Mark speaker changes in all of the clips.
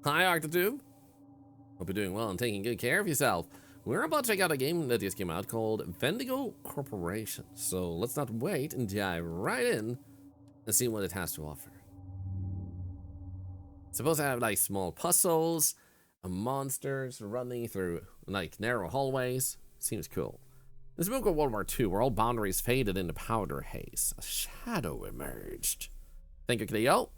Speaker 1: Hi, Octotube. Hope you're doing well and taking good care of yourself. We're about to check out a game that just came out called Vendigo Corporation. So let's not wait and dive right in and see what it has to offer. It's supposed to have like small puzzles and monsters running through like narrow hallways. Seems cool. This book of World War II, where all boundaries faded into powder haze, a shadow emerged. Thank you, Cleo.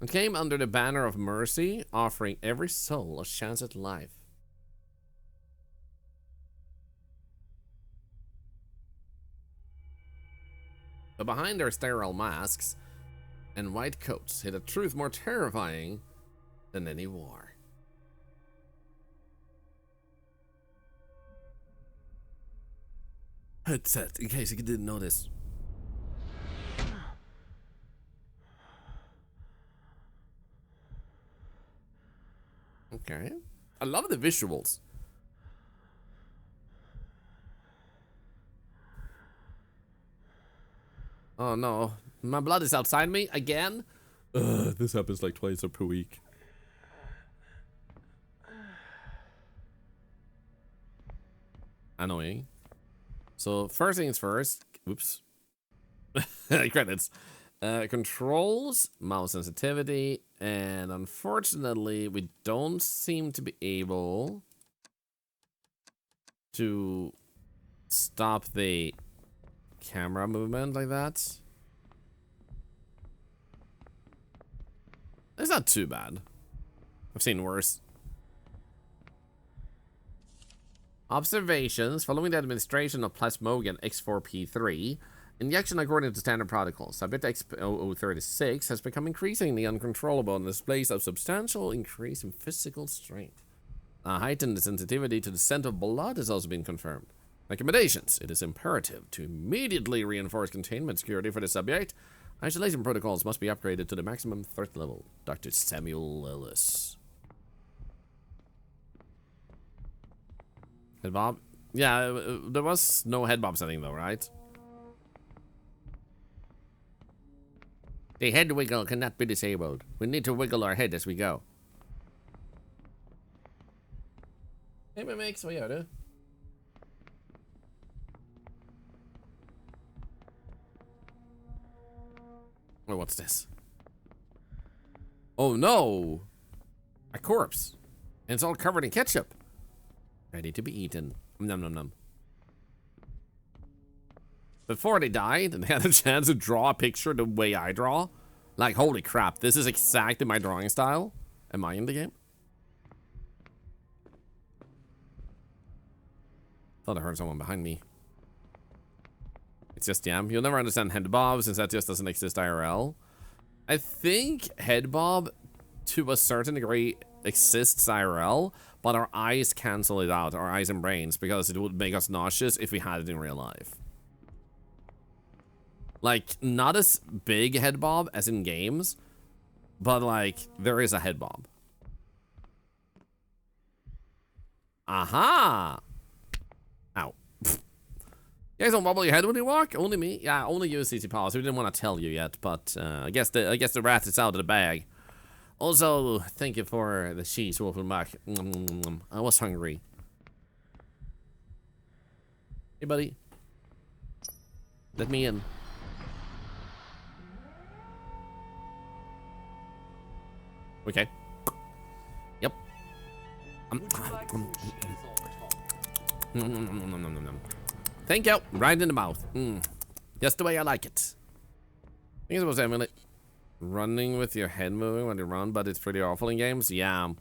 Speaker 1: It came under the banner of mercy, offering every soul a chance at life. But behind their sterile masks and white coats hid a truth more terrifying than any war. Headset, in case you didn't notice. Okay. I love the visuals. Oh no, my blood is outside me again? This happens like twice per week. Annoying. So first things first, oops. Credits. Controls, mouse sensitivity, and unfortunately we don't seem to be able to stop the camera movement like that. It's not too bad. I've seen worse. Observations. Following the administration of plasmogen X4P3, injection according to standard protocols, subject X0036 has become increasingly uncontrollable and displays a substantial increase in physical strength. A heightened sensitivity to the scent of blood has also been confirmed. Recommendations. It is imperative to immediately reinforce containment security for the subject. Isolation protocols must be upgraded to the maximum threat level. Dr. Samuel Ellis. Head bob? Yeah, there was no head bob setting though, right? The head wiggle cannot be disabled. We need to wiggle our head as we go. Hey, Mimix, vad gör du? Oh, what's this? Oh no! A corpse. And it's all covered in ketchup. Ready to be eaten. Num num num. Before they died, they had a chance to draw a picture the way I draw. Like, holy crap, this is exactly my drawing style. Am I in the game? Thought I heard someone behind me. It's just jam. You'll never understand head bob since that just doesn't exist IRL. I think head bob, to a certain degree, exists IRL, but our eyes cancel it out, our eyes and brains, because it would make us nauseous if we had it in real life. Like, not as big head bob as in games, but like, there is a head bob. Aha! Ow. You guys don't wobble your head when you walk? Only me? Yeah, only you, CC Policy. We didn't want to tell you yet, but I guess the rat is out of the bag. Also, thank you for the cheese, Wolfenbach. I was hungry. Hey, buddy. Let me in. Okay. Yep. Thank you. Right in the mouth. Just the way I like it. I think it's supposed to emulate running with your head moving when you run, but it's pretty awful in games. Yeah.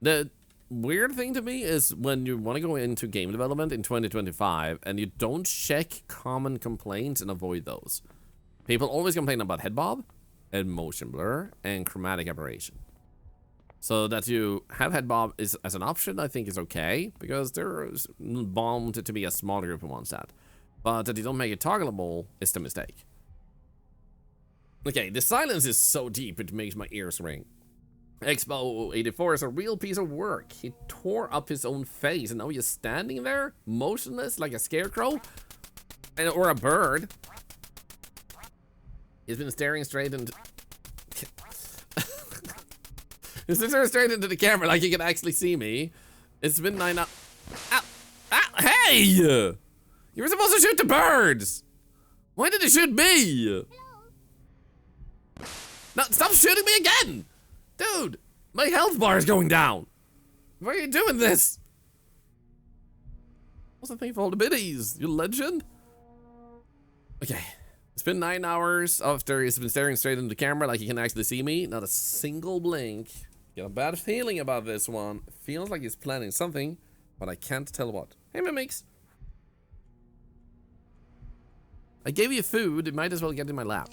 Speaker 1: The weird thing to me is when you want to go into game development in 2025 and you don't check common complaints and avoid those. People always complain about head bob and motion blur and chromatic aberration. So that you have head bob is as an option, I think is okay, because there's bound to be a small group who wants that. But that you don't make it toggleable is the mistake. Okay, the silence is so deep it makes my ears ring. Expo 84 is a real piece of work. He tore up his own face and now he's standing there, motionless like a scarecrow, or a bird. He's been staring straight into... He's been staring straight into the camera like he can actually see me. It's been 9 hours. Ow! Ow! Hey! You were supposed to shoot the birds! Why did you shoot me? No, stop shooting me again! Dude, my health bar is going down. Why are you doing this? What's the thing for all the biddies? You legend? Okay. It's been 9 hours after he's been staring straight into the camera like he can actually see me. Not a single blink. Got a bad feeling about this one. Feels like he's planning something, but I can't tell what. Hey, mimics. I gave you food. It might as well get in my lap.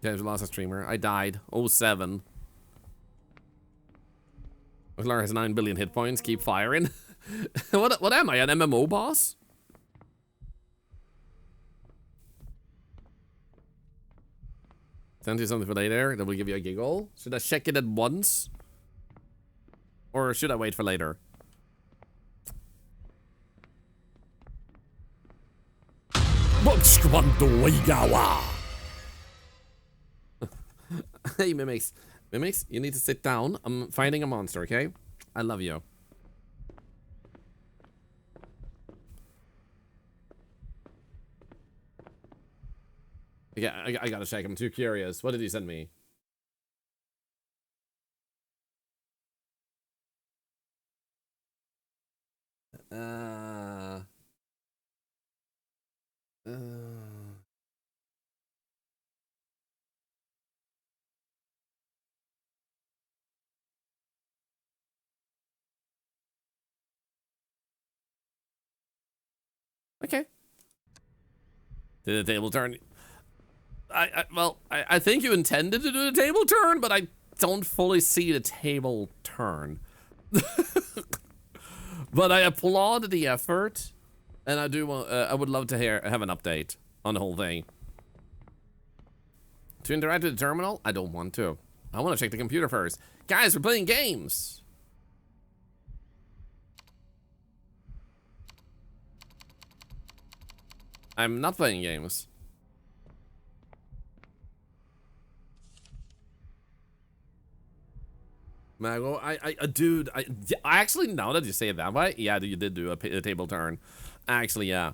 Speaker 1: Yeah, there's lost a streamer. I died. 07. Thorlar has 9 billion hit points. Keep firing. What am I? An MMO boss? Send you something for later that will give you a giggle. Should I check it at once? Or should I wait for later? Hey, Mimics. Mimics, you need to sit down. I'm fighting a monster, okay? I love you. Yeah, I gotta check. I'm too curious. What did he send me? Okay. Did the table turn? Well, I think you intended to do the table turn, but I don't fully see the table turn. But I applaud the effort, and I do want. I would love to have an update on the whole thing. To interact with the terminal, I don't want to. I want to check the computer first. Guys, we're playing games. I'm not playing games. Mago, dude, I actually, now that you say it that way, yeah, you did do a table turn. Actually, yeah.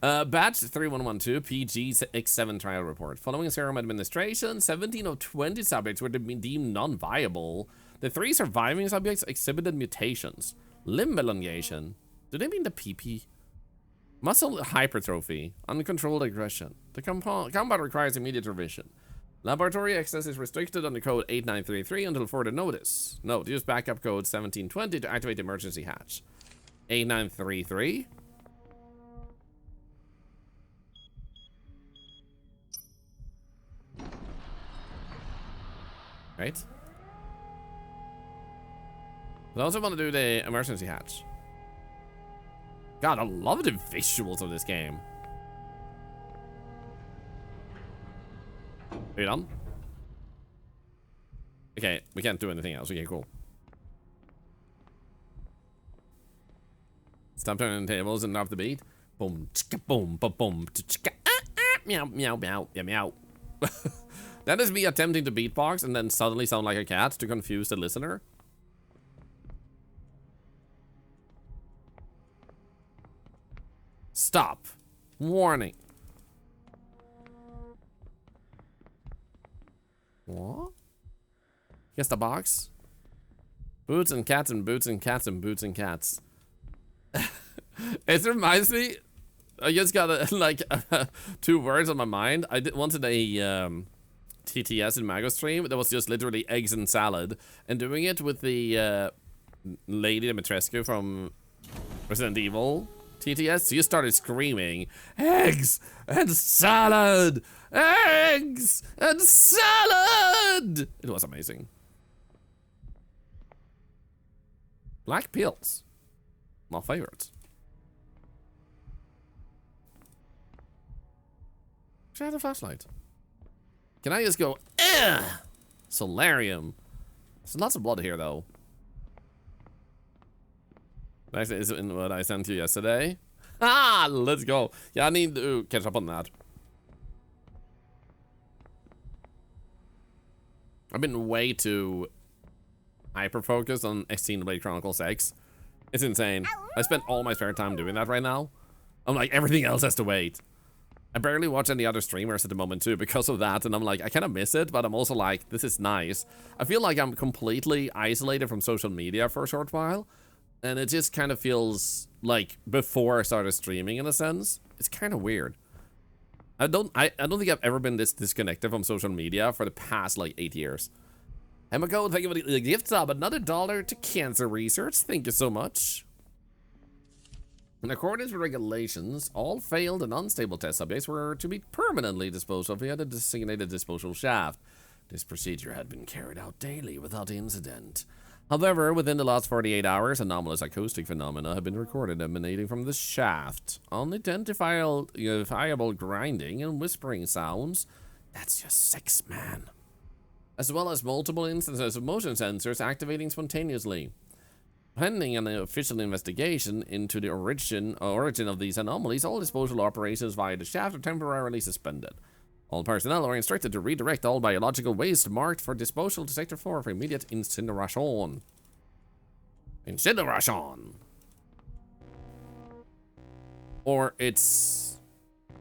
Speaker 1: Batch 3112, PG-X7 trial report. Following serum administration, 17 of 20 subjects were deemed non-viable. The 3 surviving subjects exhibited mutations. Limb elongation. Do they mean the PP? Muscle hypertrophy. Uncontrolled aggression. The combat requires immediate revision. Laboratory access is restricted under code 8933 until further notice. Note, use backup code 1720 to activate the emergency hatch. 8933. Right? I also want to do the emergency hatch. God, I love the visuals of this game. Are you done? Okay, we can't do anything else. Okay, cool. Stop turning the tables and off the beat. Boom, chicka, boom, boom, boom, chicka, meow, meow, meow, yeah, meow. That is me attempting to beatbox and then suddenly sound like a cat to confuse the listener. Stop. Warning. What? Guess the box? Boots and cats and boots and cats and boots and cats. It reminds me. I just got like 2 words on my mind. I wanted a TTS in Mago stream that was just literally eggs and salad, and doing it with the Lady Dimitrescu from Resident Evil TTS. You started screaming, eggs and salad, eggs and salad. It was amazing. Black pills, my favorite. Should I have a flashlight? Can I just go, Solarium. There's lots of blood here, though. Actually, is in what I sent you yesterday. Ah, let's go. Yeah, I need to catch up on that. I've been way too hyper-focused on Xenoblade Chronicles X. It's insane. I spend all my spare time doing that right now. I'm like, everything else has to wait. I barely watch any other streamers at the moment too because of that, and I'm like, I kind of miss it, but I'm also like, this is nice. I feel like I'm completely isolated from social media for a short while, and it just kind of feels like before I started streaming in a sense. It's kind of weird. I don't think I've ever been this disconnected from social media for the past like 8 years. Emma Code, thank you for the gift sub. Another $1 to cancer research. Thank you so much. In accordance with regulations, all failed and unstable test subjects were to be permanently disposed of via the designated disposal shaft. This procedure had been carried out daily without incident. However, within the last 48 hours, anomalous acoustic phenomena have been recorded emanating from the shaft. Unidentifiable grinding and whispering sounds. That's just sex, man. As well as multiple instances of motion sensors activating spontaneously. Pending an official investigation into the origin of these anomalies, all disposal operations via the shaft are temporarily suspended. All personnel are instructed to redirect all biological waste marked for disposal to Sector 4 for immediate incineration. Incineration! Or its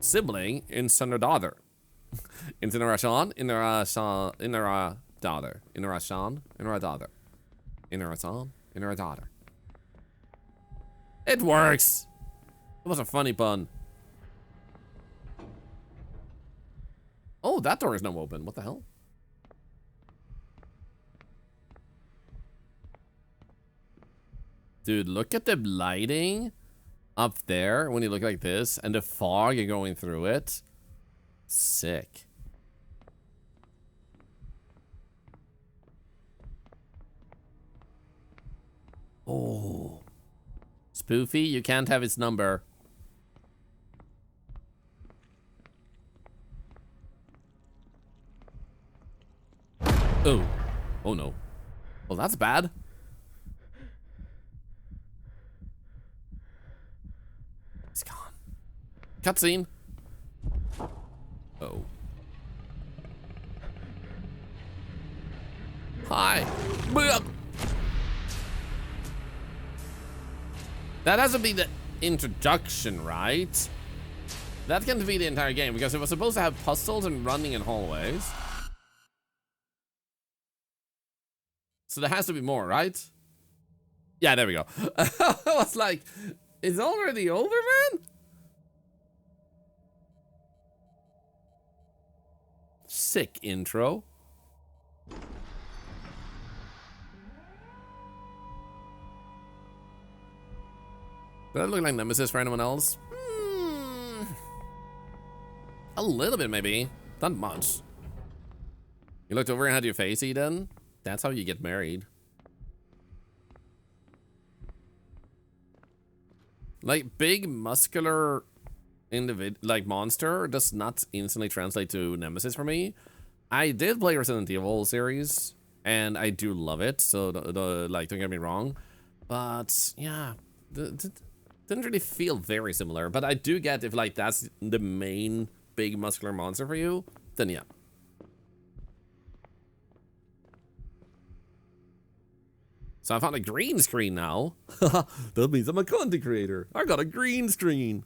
Speaker 1: sibling, incinerador. Incineration, incinerador. It works! It was a funny pun. Oh, that door is now open. What the hell? Dude, look at the lighting up there when you look like this and the fog going through it. Sick. Oh. Spoofy, you can't have its number. Oh. Oh no. Well, that's bad. It's gone. Cutscene. Oh. Hi. That has to be the introduction, right? That can't be the entire game because it was supposed to have puzzles and running in hallways. So there has to be more, right? Yeah, there we go. I was like, it's already over, man? Sick intro. Does that look like Nemesis for anyone else? A little bit, maybe. Not much. You looked over and had your face eaten? That's how you get married. Like, big, muscular monster does not instantly translate to Nemesis for me. I did play Resident Evil series, and I do love it, so like, don't get me wrong. But, yeah, didn't really feel very similar. But I do get if, like, that's the main big muscular monster for you, then yeah. So I found a green screen now. That means I'm a content creator. I got a green screen.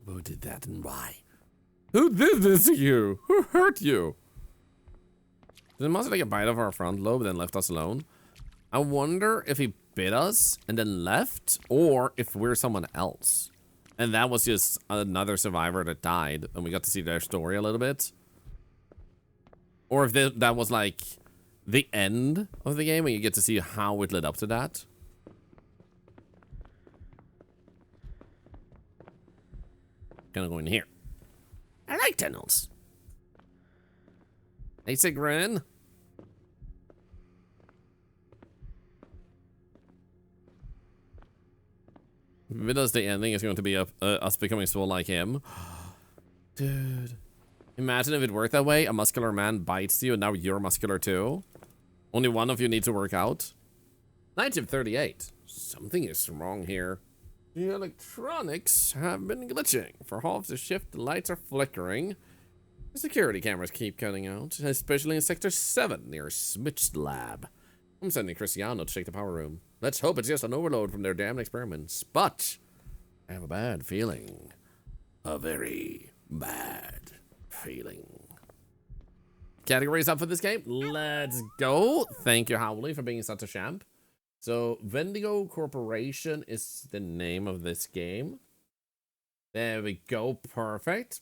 Speaker 1: Who did that and why? Who did this to you? Who hurt you? Did the monster take a bite of our front lobe then left us alone? I wonder if he bit us and then left, or if we're someone else. And that was just another survivor that died, and we got to see their story a little bit. Or if that was like the end of the game and you get to see how it led up to that. Gonna go in here. I like tunnels. Hey, Sigrun. If it does the ending, it's going to be us becoming swole like him. Dude. Imagine if it worked that way. A muscular man bites you and now you're muscular too. Only one of you needs to work out. 1938. Something is wrong here. The electronics have been glitching. For half the shift, the lights are flickering. The security cameras keep cutting out, especially in Sector 7 near Smith's lab. I'm sending Cristiano to check the power room. Let's hope it's just an overload from their damn experiments. But I have a bad feeling. A very bad feeling. Categories up for this game? Let's go. Thank you, Howley, for being such a champ. So, Vendigo Corporation is the name of this game. There we go. Perfect.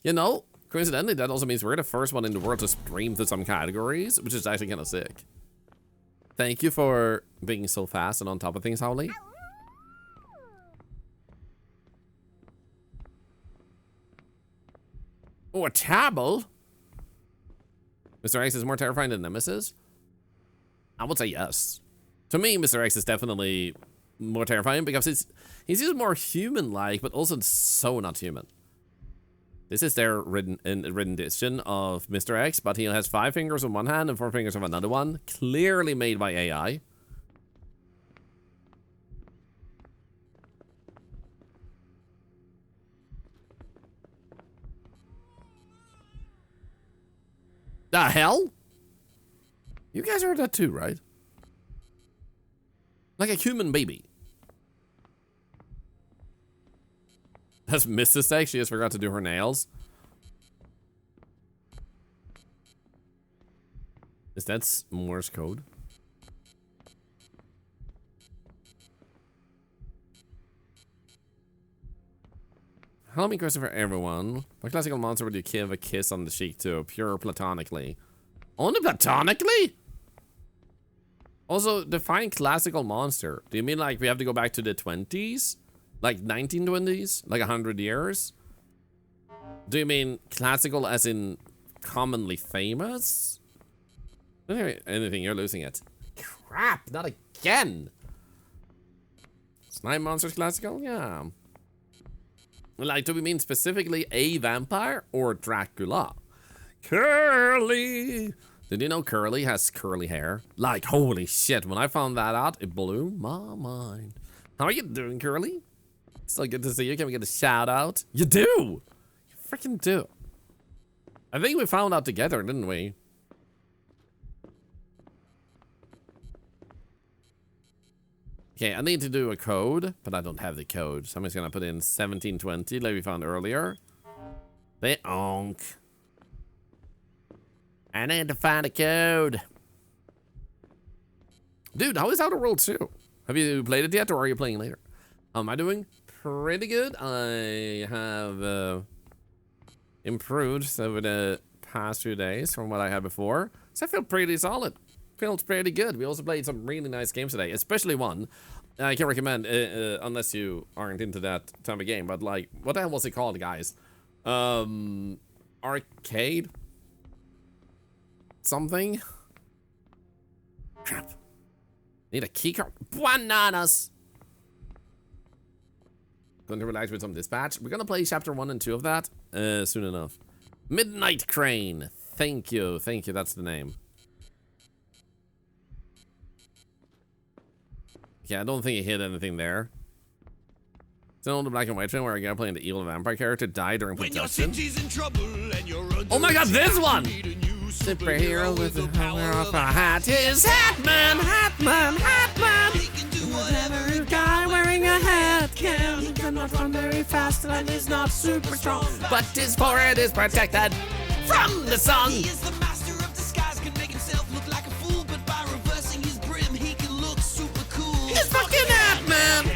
Speaker 1: You know, coincidentally, that also means we're the first one in the world to stream through some categories, which is actually kind of sick. Thank you for being so fast and on top of things, Howley. Oh, a table? Mr. X is more terrifying than Nemesis? I would say yes. To me, Mr. X is definitely more terrifying because he's just more human-like, but also so not human. This is their written edition of Mr. X, but he has 5 fingers on one hand and 4 fingers on another one. Clearly made by AI. The hell? You guys heard that too, right? Like a human baby. That's Mrs. X. She just forgot to do her nails. Is that Morse code? Hello me, Christopher, everyone. What classical monster would you give a kiss on the cheek to? Pure platonically. Only platonically? Also, define classical monster. Do you mean like we have to go back to the 20s? Like 1920s? Like 100 years? Do you mean classical as in commonly famous? Anyway, anything, you're losing it. Crap, not again! Slime monsters classical? Yeah. Like, do we mean specifically a vampire or Dracula? Curly! Did you know Curly has curly hair? Like, holy shit, when I found that out, it blew my mind. How are you doing, Curly? So good to see you. Can we get a shout out? You do! You freaking do. I think we found out together, didn't we? Okay, I need to do a code, but I don't have the code. So I'm just gonna put in 1720 like we found earlier. They onk. I need to find a code. Dude, how is Outer Worlds 2? Have you played it yet, or are you playing later? How am I doing? Pretty good. I have improved over the past few days from what I had before. So I feel pretty solid. Feels pretty good. We also played some really nice games today, especially one I can recommend, unless you aren't into that type of game. But like, what the hell was it called, guys? Arcade? Something? Crap. Need a keycard. Bananas! Going to relax with some dispatch. We're gonna play chapter 1 and 2 of that soon enough. Midnight Crane. Thank you. Thank you. That's the name. Yeah, I don't think he hit anything there. It's an old black and white film where a guy playing the evil vampire character died during production. Oh my god, this one! Superhero with a power of a hat is Hatman, Hatman, Hatman! Whatever guy wearing a hat can cannot run very fast and is not super strong, but his forehead is protected from the sun. He is the master of disguise, can make himself look like a fool, but by reversing his brim, he can look super cool. He's fucking Hatman!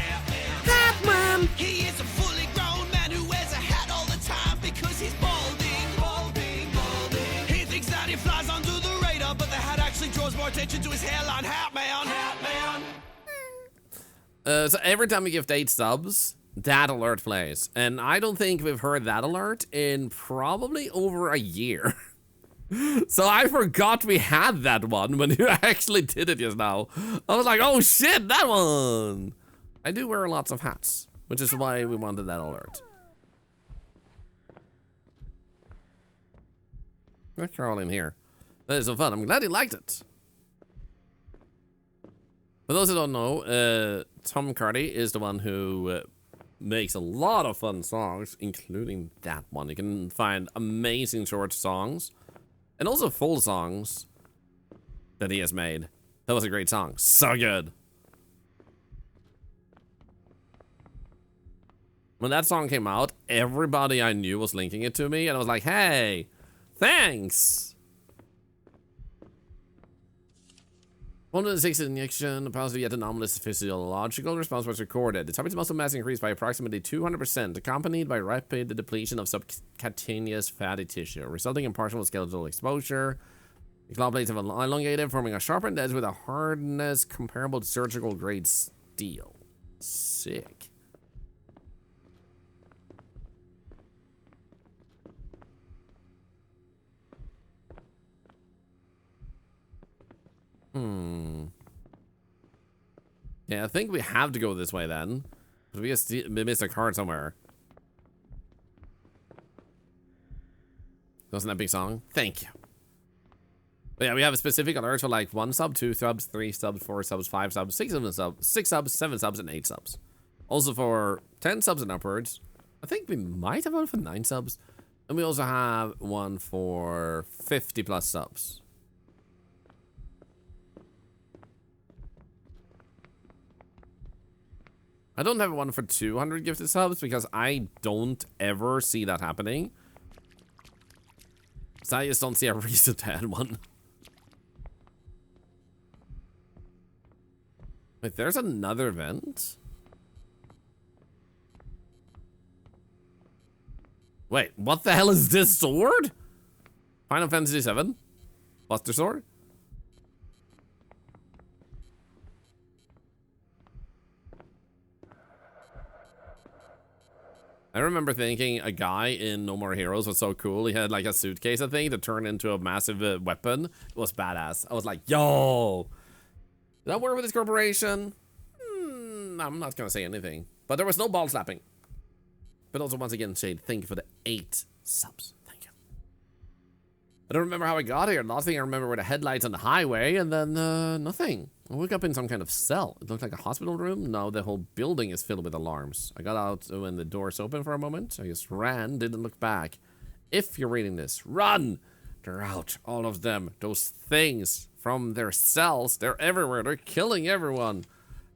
Speaker 1: Hatman! He is a fully grown man who wears a hat all the time because he's balding, balding, balding. He thinks that he flies under the radar, but the hat actually draws more attention to his hairline. Hatman, Hatman! So every time we gift 8 subs, that alert plays. And I don't think we've heard that alert in probably over a year. So I forgot we had that one when you actually did it just now. I was like, oh shit, that one. I do wear lots of hats, which is why we wanted that alert. Let's crawl in here. That is so fun. I'm glad you liked it. For those who don't know, Tom Carty is the one who makes a lot of fun songs, including that one. You can find amazing short songs and also full songs that he has made. That was a great song. So good. When that song came out, everybody I knew was linking it to me, and I was like, hey, thanks. 106 injection, apparently yet anomalous physiological response was recorded. The target's muscle mass increased by approximately 200%, accompanied by rapid depletion of subcutaneous fatty tissue, resulting in partial skeletal exposure. The claw blades have elongated, forming a sharpened edge with a hardness comparable to surgical grade steel. Sick. Yeah, I think we have to go this way then. We missed a card somewhere. That was an epic song. Thank you. But yeah, we have a specific alerts for like 1 sub, 2 subs, 3 subs, 4 subs, 5 subs, 6 subs, 6 subs, 7 subs, and 8 subs. Also for 10 subs and upwards. I think we might have one for 9 subs. And we also have one for 50 plus subs. I don't have one for 200 gifted subs because I don't ever see that happening. So I just don't see a reason to add one. Wait, there's another event? Wait, what the hell is this sword? Final Fantasy VII? Buster Sword? I remember thinking a guy in No More Heroes was so cool. He had like a suitcase, I think, that turned into a massive weapon. It was badass. I was like, yo! Did that work with this corporation? I'm not gonna say anything. But there was no ball slapping. But also, once again, Shade, thank you for the 8 subs. Thank you. I don't remember how I got here. Last thing I remember were the headlights on the highway, and then nothing. I woke up in some kind of cell. It looked like a hospital room. Now the whole building is filled with alarms. I got out when the doors opened for a moment. I just ran, didn't look back. If you're reading this, run! They're out, all of them. Those things from their cells, they're everywhere. They're killing everyone.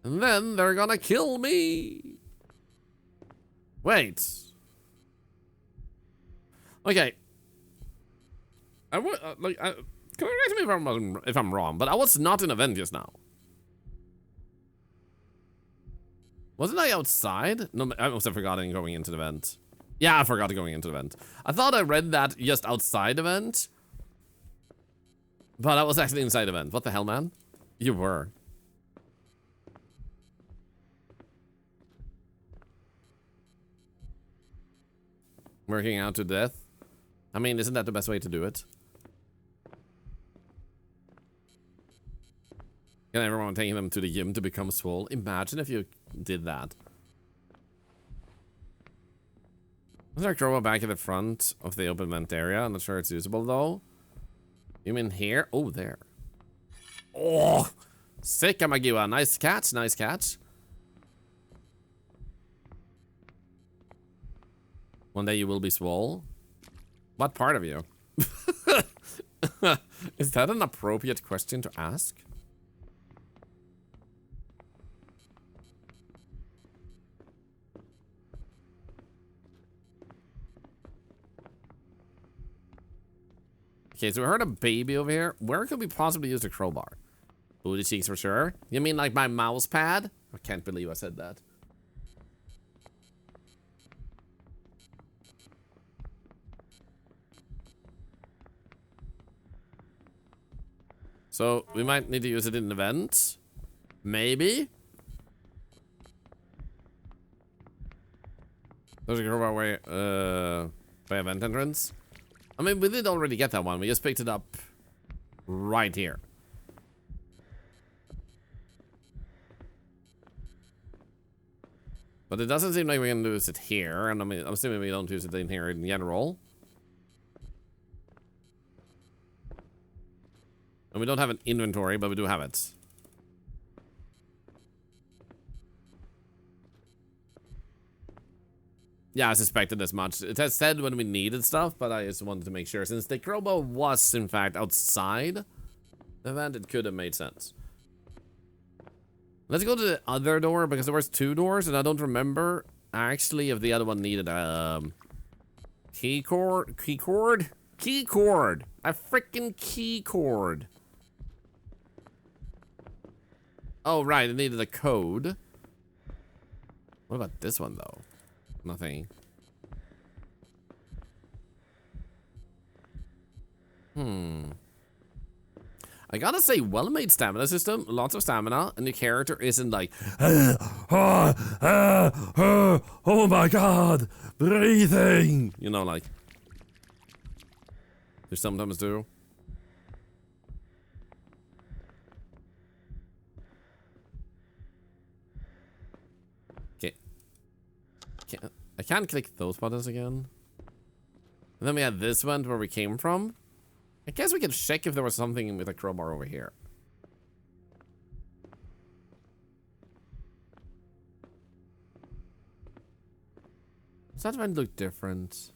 Speaker 1: And then they're gonna kill me. Wait. Okay. Correct me if I'm wrong, but I was not in a vent just now. Wasn't I outside? No, I must have forgotten going into the vent. Yeah, I forgot going into the vent. I thought I read that just outside the vent. But I was actually inside the vent. What the hell, man? You were. Working out to death? I mean, isn't that the best way to do it? And everyone taking them to the gym to become swole. Imagine if you did that. Is there a crowbar back at the front of the open vent area? I'm not sure it's usable though. You mean here? Oh, there. Oh! Sick, Amagiwa. Nice catch, nice catch. One day you will be swole. What part of you? Is that an appropriate question to ask? Okay, so we heard a baby over here. Where could we possibly use the crowbar? Booty cheeks for sure. You mean like my mouse pad? I can't believe I said that. So we might need to use it in an event. Maybe. There's a crowbar way by event entrance. I mean, we did already get that one. We just picked it up right here. But it doesn't seem like we can use it here. And I mean, I'm assuming we don't use it in here in general. And we don't have an inventory, but we do have it. Yeah, I suspected as much. It has said when we needed stuff, but I just wanted to make sure. Since the crowbar was, in fact, outside the event, it could have made sense. Let's go to the other door, because there was 2 doors, and I don't remember, actually, if the other one needed a... key cord? Key cord? Key cord! A freaking key cord! Oh, right, it needed a code. What about this one, though? Nothing. I gotta say, well-made stamina system, lots of stamina, and the character isn't like, oh my god, breathing! You know, like, they sometimes do. Okay. I can't click those buttons again. And then we had this one where we came from. I guess we could check if there was something with a crowbar over here. Does that one look different?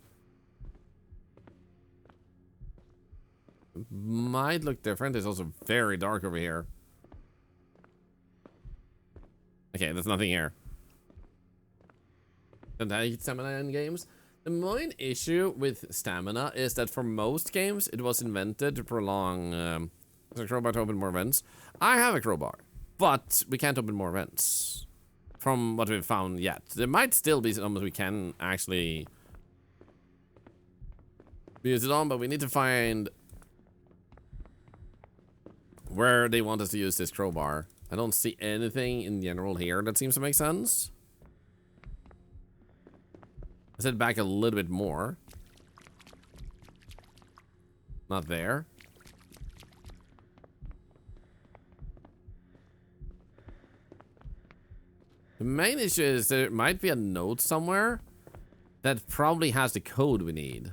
Speaker 1: Might look different. It's also very dark over here. Okay, there's nothing here. Don't I eat stamina in games? The main issue with stamina is that for most games, it was invented to prolong the crowbar to open more vents. I have a crowbar, but we can't open more vents from what we've found yet. There might still be some we can actually use it on, but we need to find where they want us to use this crowbar. I don't see anything in general here that seems to make sense. Let's head back a little bit more. Not there. The main issue is there might be a note somewhere that probably has the code we need.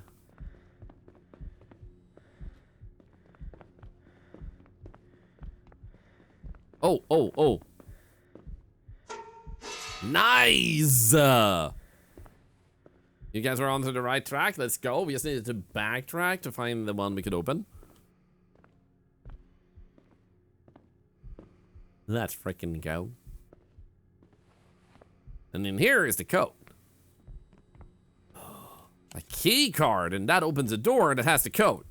Speaker 1: Oh. Nice! You guys were onto the right track. Let's go. We just needed to backtrack to find the one we could open. Let's freaking go. And in here is the code. A key card, and that opens a door that has the code.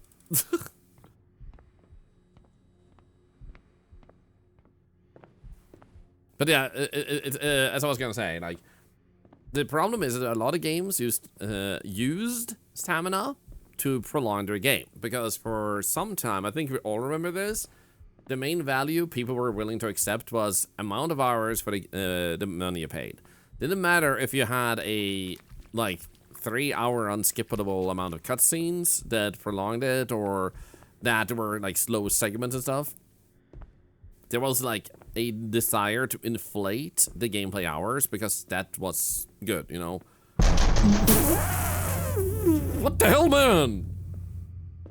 Speaker 1: But yeah, as I was gonna say, like, the problem is that a lot of games used stamina to prolong their game. Because for some time, I think we all remember this, the main value people were willing to accept was amount of hours for the money you paid. Didn't matter if you had a, like, 3-hour unskippable amount of cutscenes that prolonged it, or that were, like, slow segments and stuff. There was, like, a desire to inflate the gameplay hours because that was good, you know? What the hell, man?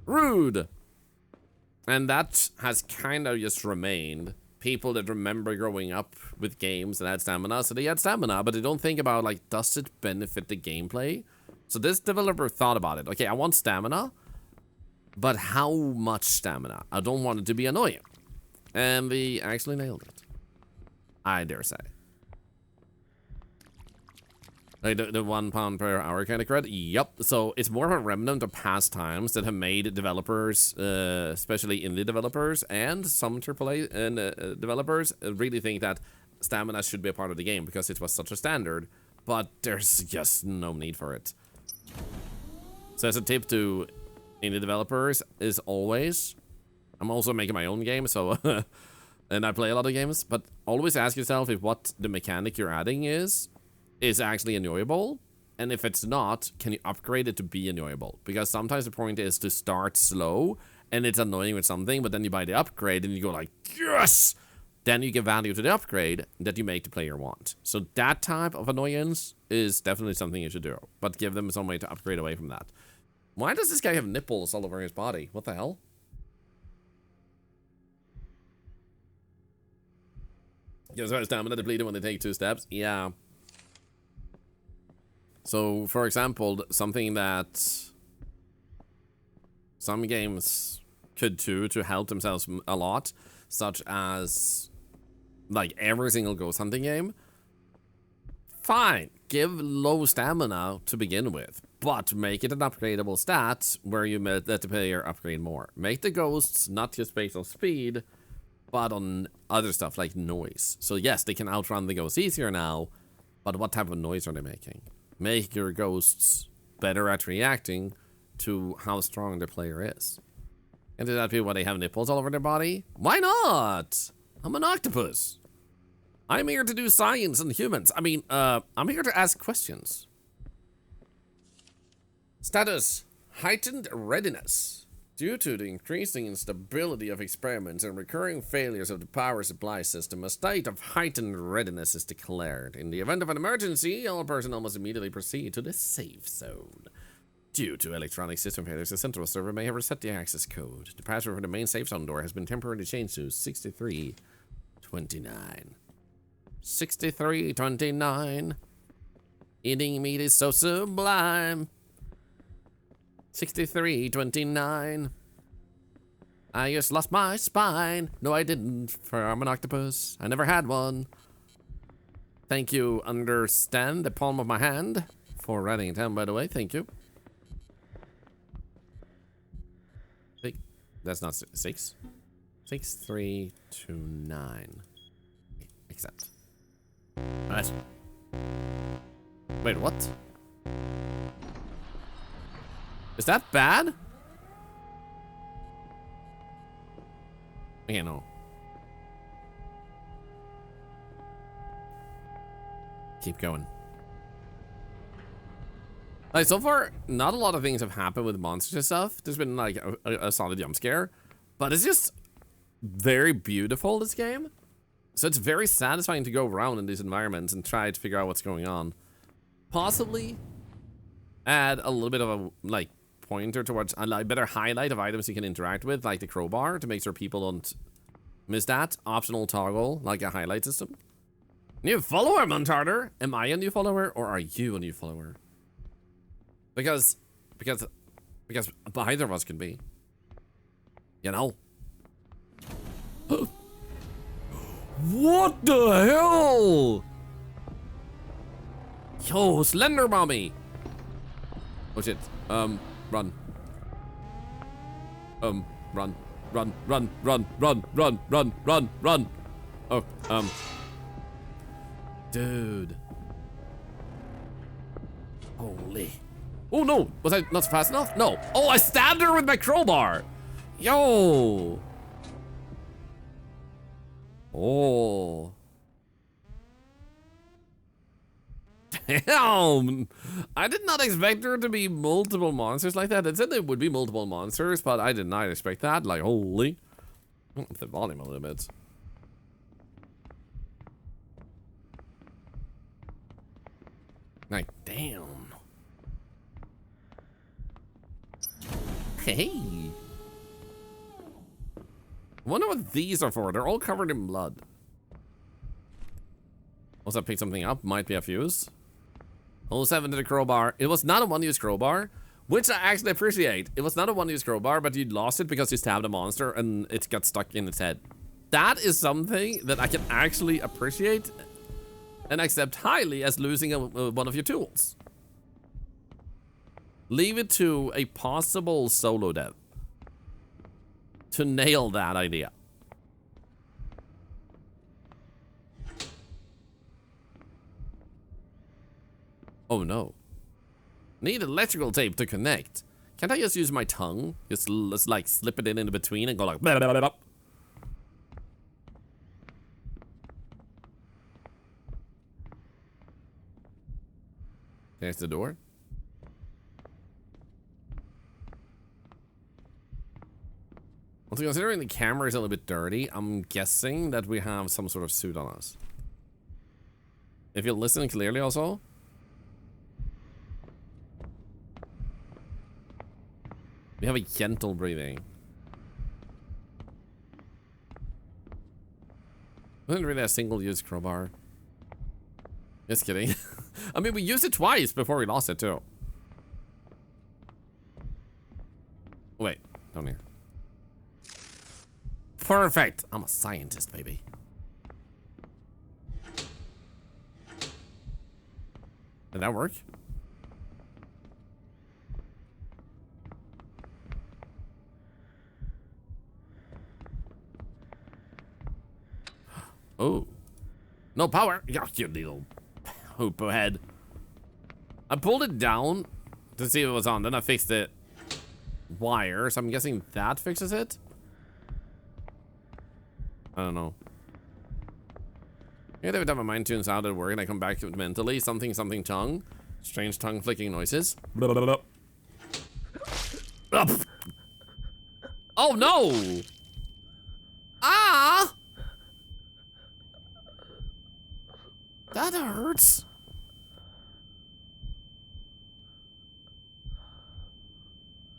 Speaker 1: Rude. And that has kind of just remained. People that remember growing up with games that had stamina, so they had stamina, but they don't think about, like, does it benefit the gameplay? So this developer thought about it. Okay, I want stamina, but how much stamina? I don't want it to be annoying. And we actually nailed it. I dare say. Like the £1 per hour kind of cred? Yep. So it's more of a remnant of past times that have made developers, especially indie developers and some AAA developers, really think that stamina should be a part of the game because it was such a standard. But there's just no need for it. So as a tip to indie developers is always... I'm also making my own game, so and I play a lot of games, but always ask yourself if what the mechanic you're adding is actually enjoyable, and if it's not, can you upgrade it to be enjoyable? Because sometimes the point is to start slow, and it's annoying with something, but then you buy the upgrade, and you go like, yes! Then you give value to the upgrade that you make the player want. So that type of annoyance is definitely something you should do, but give them some way to upgrade away from that. Why does this guy have nipples all over his body? What the hell? Gives her stamina depleted when they take 2 steps. Yeah. So, for example, something that some games could do to help themselves a lot, such as like every single ghost hunting game. Fine, give low stamina to begin with, but make it an upgradable stat where you let the player upgrade more. Make the ghosts not just based on speed, but on other stuff like noise. So yes, they can outrun the ghosts easier now, but what type of noise are they making? Make your ghosts better at reacting to how strong the player is. And do that be why they have nipples all over their body? Why not? I'm an octopus. I'm here to do science and humans. I mean, I'm here to ask questions. Status: heightened readiness. Due to the increasing instability of experiments and recurring failures of the power supply system, a state of heightened readiness is declared. In the event of an emergency, all personnel must immediately proceed to the safe zone. Due to electronic system failures, the central server may have reset the access code. The password for the main safe zone door has been temporarily changed to 6329. 6329. Eating meat is so sublime. 6329. I just lost my spine. No, I didn't, for I'm an octopus. I never had one. Thank you, understand the palm of my hand, for writing it down, by the way. Thank you. That's not 6. 6329. Accept. Alright. Wait, what? Is that bad? Okay, no. Keep going. Like, so far, not a lot of things have happened with monsters and stuff. There's been, like, a solid jump scare. But it's just very beautiful, this game. So it's very satisfying to go around in these environments and try to figure out what's going on. Possibly add a little bit of a, like, pointer towards a better highlight of items you can interact with, like the crowbar, to make sure people don't miss that. Optional toggle, like a highlight system. New follower, Muntarder! Am I a new follower, or are you a new follower? Because either of us can be. You know? What the hell? Yo, Slender Mommy! Oh shit. Run. Run. Run. Oh, dude. Holy. Oh no, was I not fast enough? No. Oh, I stabbed her with my crowbar. Yo. Oh. Damn. I did not expect there to be multiple monsters like that. It said there would be multiple monsters, but I did not expect that. Like, holy. I'll up the volume a little bit. Like, damn. Hey. Wonder what these are for. They're all covered in blood. Also, pick something up. Might be a fuse. 07 to the crowbar. It was not a one-use crowbar, which I actually appreciate. It was not a one-use crowbar, but you lost it because you stabbed a monster and it got stuck in its head. That is something that I can actually appreciate and accept highly as losing one of your tools. Leave it to a possible solo dev to nail that idea. Oh no. Need electrical tape to connect. Can't I just use my tongue? Just let's like slip it in between and go like blah, blah, blah, blah. There's the door. Also, considering the camera is a little bit dirty, I'm guessing that we have some sort of suit on us. If you're listening clearly also. We have a gentle breathing. Wasn't really a single-use crowbar. Just kidding. I mean, we used it twice before we lost it too. Wait, down here. Perfect. I'm a scientist, baby. Did that work? Oh. No power. Yeah, you little hoop head. I pulled it down to see if it was on. Then I fixed it. Wire. So I'm guessing that fixes it. I don't know. Every time my mind tunes out at work and I come back mentally, something tongue. Strange tongue flicking noises. Oh no! Ah! That hurts.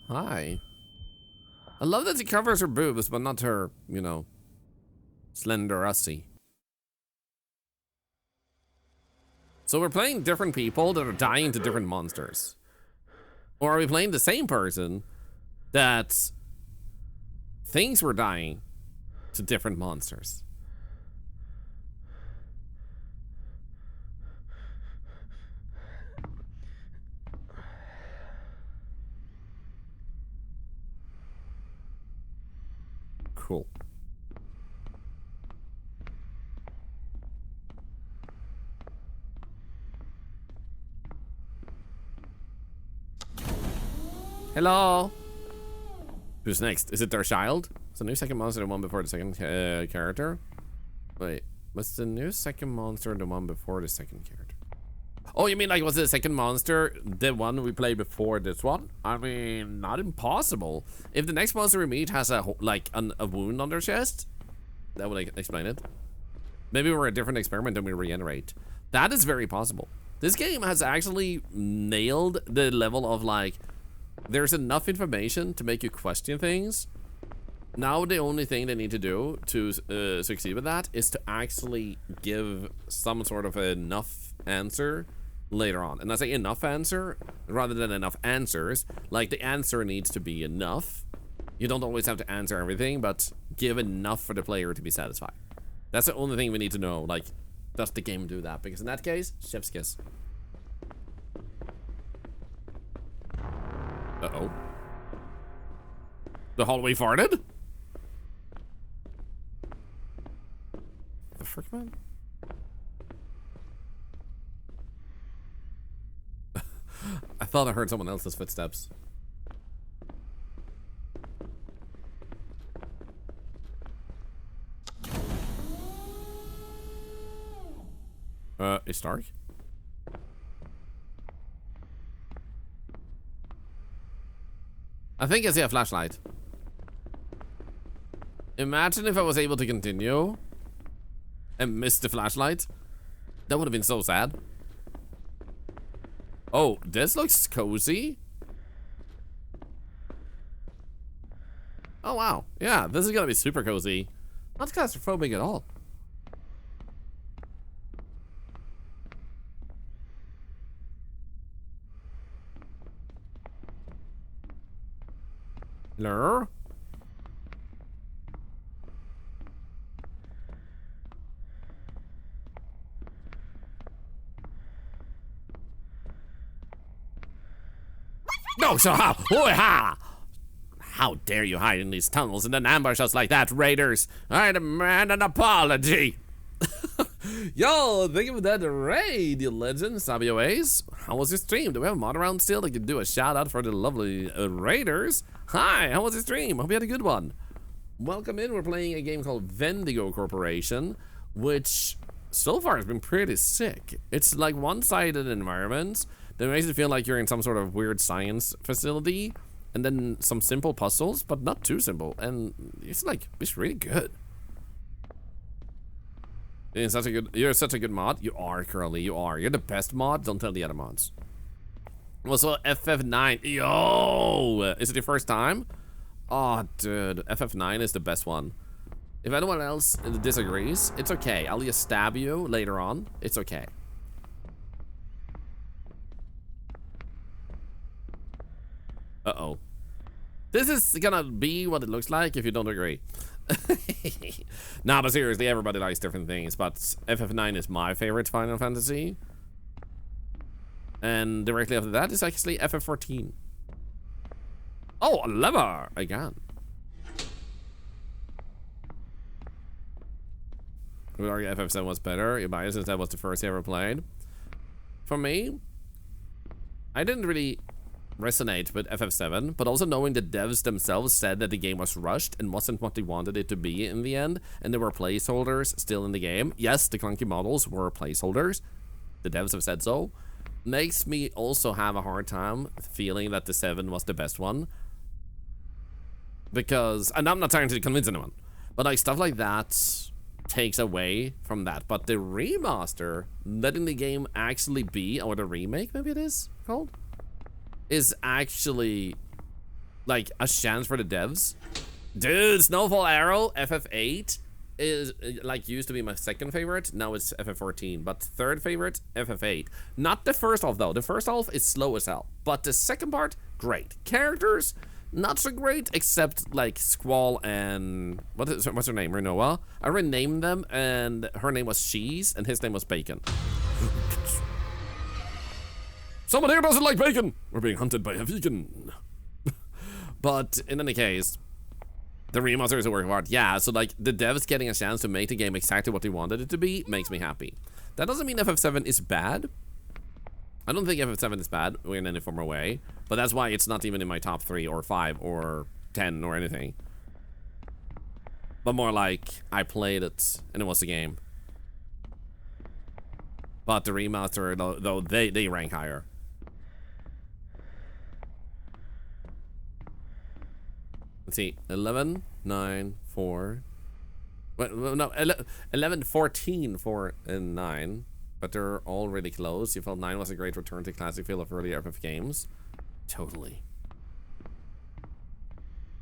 Speaker 1: Hi. I love that she covers her boobs, but not her, you know, slender rusty. So we're playing different people that are dying to different monsters. Or are we playing the same person that things were dying to different monsters? Cool. Hello. Who's next? Is it their child? It's a new second monster, the one before the second character. Wait, what's the new second monster, the one before the second character? Oh, you mean like was the second monster the one we played before this one? I mean, not impossible. If the next monster we meet has a wound on their chest, that would explain it. Maybe we're a different experiment and we regenerate. That is very possible. This game has actually nailed the level of like, there's enough information to make you question things. Now the only thing they need to do to succeed with that is to actually give some sort of enough answer later on. And I say enough answer rather than enough answers. Like the answer needs to be enough. You don't always have to answer everything, but give enough for the player to be satisfied. That's the only thing we need to know. Like, does the game do that? Because in that case, chef's kiss. Uh-oh. The hallway farted? The frick, man? I thought I heard someone else's footsteps. Is Stark? I think I see a flashlight. Imagine if I was able to continue and miss the flashlight. That would have been so sad. Oh, this looks cozy. Oh, wow. Yeah, this is gonna be super cozy. Not claustrophobic at all. Hello? No, so how dare you hide in these tunnels and then ambush us like that, raiders? I demand an apology. Yo, thank you for that raid, you legend, Sabio Ace. How was your stream? Do we have a mod around still that can do a shout out for the lovely raiders? Hi, how was your stream? Hope you had a good one. Welcome in. We're playing a game called Vendigo Corporation, which so far has been pretty sick. It's like one-sided environments that makes it feel like you're in some sort of weird science facility, and then some simple puzzles, but not too simple. And it's really good. You're such a good mod. You are, Curly. You are. You're the best mod. Don't tell the other mods. Also, FF9. Yo! Is it your first time? Oh, dude. FF9 is the best one. If anyone else disagrees, it's okay. I'll just stab you later on. It's okay. Uh-oh. This is gonna be what it looks like if you don't agree. Nah, but seriously, everybody likes different things, but FF9 is my favorite Final Fantasy. And directly after that is actually FF14. Oh, a lever again. I would argue FF7 was better. Your bias since that was the first I ever played. For me, I didn't really resonate with FF7, but also knowing the devs themselves said that the game was rushed and wasn't what they wanted it to be in the end, and there were placeholders still in the game. Yes, the clunky models were placeholders. The devs have said so. Makes me also have a hard time feeling that the 7 was the best one. Because, and I'm not trying to convince anyone, but like stuff like that takes away from that. But the remaster, letting the game actually be, or the remake maybe it is called, is actually like a chance for the devs. Dude, Snowfall Arrow FF8 is like used to be my second favorite. Now it's FF14, but third favorite FF8. Not the first half though. The first half is slow as hell, but the second part, great. Characters, not so great, except like Squall and what's her name? Renoa. I renamed them, and her name was Cheese, and his name was Bacon. Someone here doesn't like bacon. We're being hunted by a vegan. But in any case, the remaster is a work of art. Yeah, so like the devs getting a chance to make the game exactly what they wanted it to be makes me happy. That doesn't mean FF7 is bad. I don't think FF7 is bad in any form or way, but that's why it's not even in my top 3 or 5 or 10 or anything. But more like, I played it and it was a game. But the remaster, though they rank higher. Let's see, 11, 9, 4. Well, no, 11, 14, 4, and 9. But they're all really close. You felt 9 was a great return to classic feel of early FF games. Totally.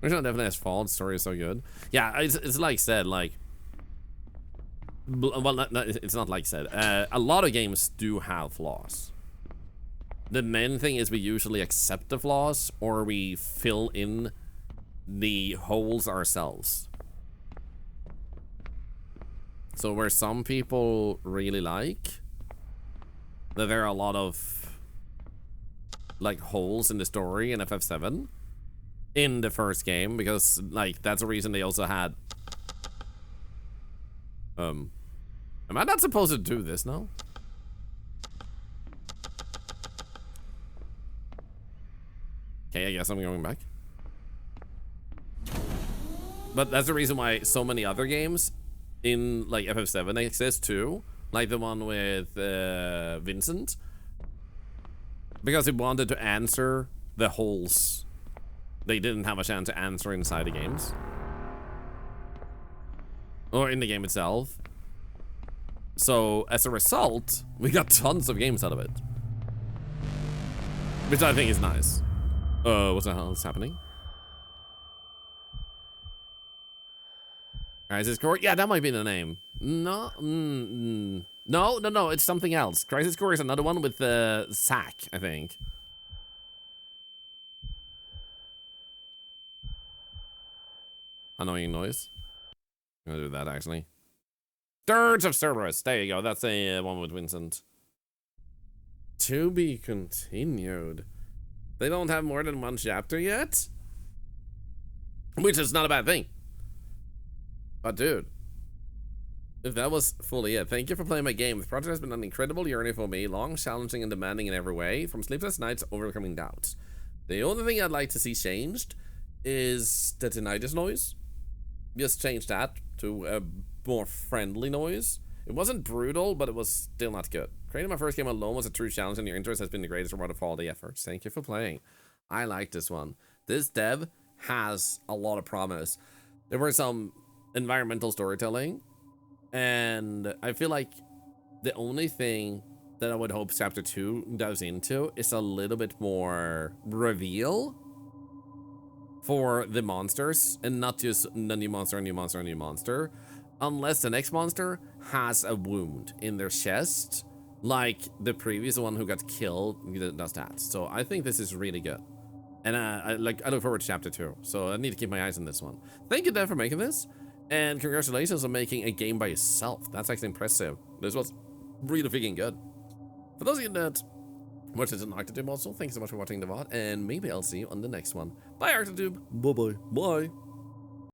Speaker 1: Original definitely has fault. The story is so good. Yeah, it's like said, like... Well, it's not like said. A lot of games do have flaws. The main thing is we usually accept the flaws, or we fill in the holes ourselves. So where some people really like that there are a lot of like holes in the story in FF7 in the first game, because like that's the reason they also had am I not supposed to do this now? Okay, I guess I'm going back. But that's the reason why so many other games in like FF7 exist too, like the one with Vincent, because it wanted to answer the holes they didn't have a chance to answer inside the games or in the game itself. So as a result, we got tons of games out of it, which I think is nice. What the hell is happening? Crisis Core? Yeah, that might be the name. No, no, it's something else. Crisis Core is another one with the sack, I think. Annoying noise. I'm gonna do that, actually. Dirge of Cerberus. There you go. That's the one with Vincent. To be continued. They don't have more than one chapter yet? Which is not a bad thing. But dude, if that was fully it, thank you for playing my game. The project has been an incredible journey for me, long, challenging, and demanding in every way, from sleepless nights to overcoming doubts. The only thing I'd like to see changed is the tinnitus noise. Just change that to a more friendly noise. It wasn't brutal, but it was still not good. Creating my first game alone was a true challenge, and your interest has been the greatest reward of all the efforts. Thank you for playing. I like this one. This dev has a lot of promise. There were some environmental storytelling, and I feel like the only thing that I would hope chapter 2 dives into is a little bit more reveal for the monsters, and not just a new monster, a new monster, a new monster, unless the next monster has a wound in their chest, like the previous one who got killed does that. So I think this is really good. And I look forward to chapter 2, so I need to keep my eyes on this one. Thank you, Dan, for making this, and congratulations on making a game by yourself. That's actually impressive. This was really freaking good. For those of you that watched it on Arctotube also, thank you so much for watching the VOD, and maybe I'll see you on the next one. Bye, Arctotube. Bye-bye. Bye.